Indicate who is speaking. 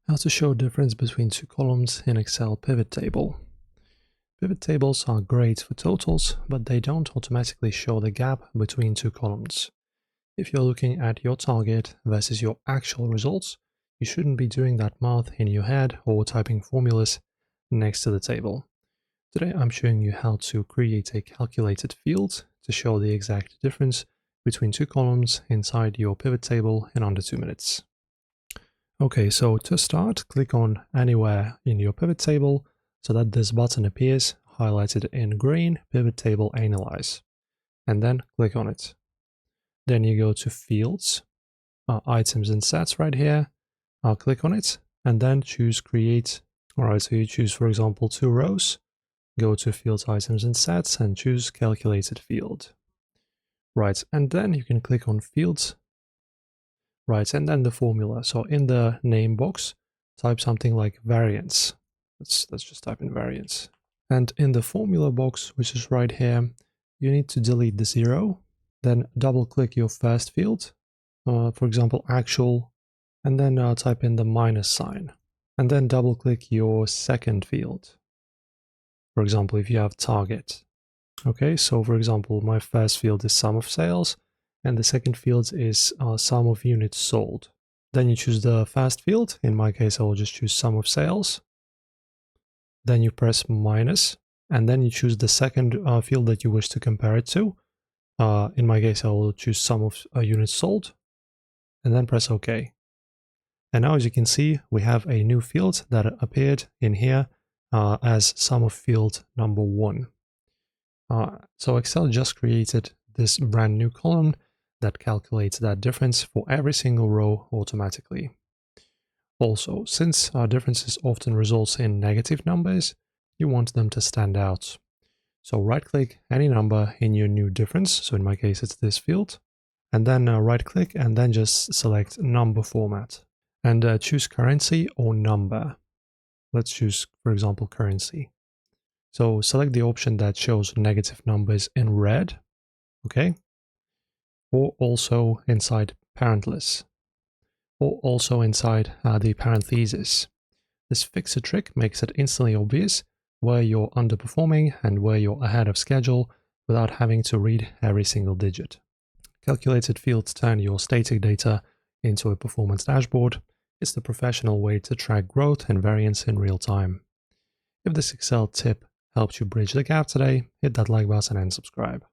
Speaker 1: How to show difference between two columns in Excel pivot table. Pivot tables are great for totals, but they don't automatically show the gap between two columns. If you're looking at your target versus your actual results, you shouldn't be doing that math in your head or typing formulas next to the table. Today I'm showing you how to create a calculated field to show the exact difference between two columns inside your pivot table in under 2 minutes. Okay, so to start, click on anywhere in your pivot table so that this button appears highlighted in green, Pivot Table Analyze, and then click on it. Then you go to Fields, Items and Sets right here, click on it, and then choose Create. Alright, so you choose, for example, 2 rows, go to Fields, Items and Sets, and choose Calculated Field. Right, and then you can click on Fields. Right, and then the formula. So in the name box, type something like variance. Let's just type in variance. And in the formula box, which is right here, you need to delete the 0. Then double click your first field, for example, actual, and then type in the minus sign. And then double click your second field. For example, if you have target. Okay, so for example, my first field is sum of sales, and the second field is sum of units sold. Then you choose the first field. In my case, I will just choose sum of sales. Then you press minus, and then you choose the second field that you wish to compare it to. In my case, I will choose sum of units sold, and then press OK. And now, as you can see, we have a new field that appeared in here as sum of field number 1. So Excel just created this brand new column that calculates that difference for every single row automatically. Also, since our differences often results in negative numbers, you want them to stand out. So right-click any number in your new difference, so in my case it's this field, and then right-click and then just select number format, and choose currency or number. Let's choose, for example, currency. So select the option that shows negative numbers in red, okay? Or also inside parentless, or also inside the parentheses. This fix-it trick makes it instantly obvious where you're underperforming and where you're ahead of schedule without having to read every single digit. Calculated fields turn your static data into a performance dashboard. It's the professional way to track growth and variance in real time. If this Excel tip helped you bridge the gap today, hit that like button and subscribe.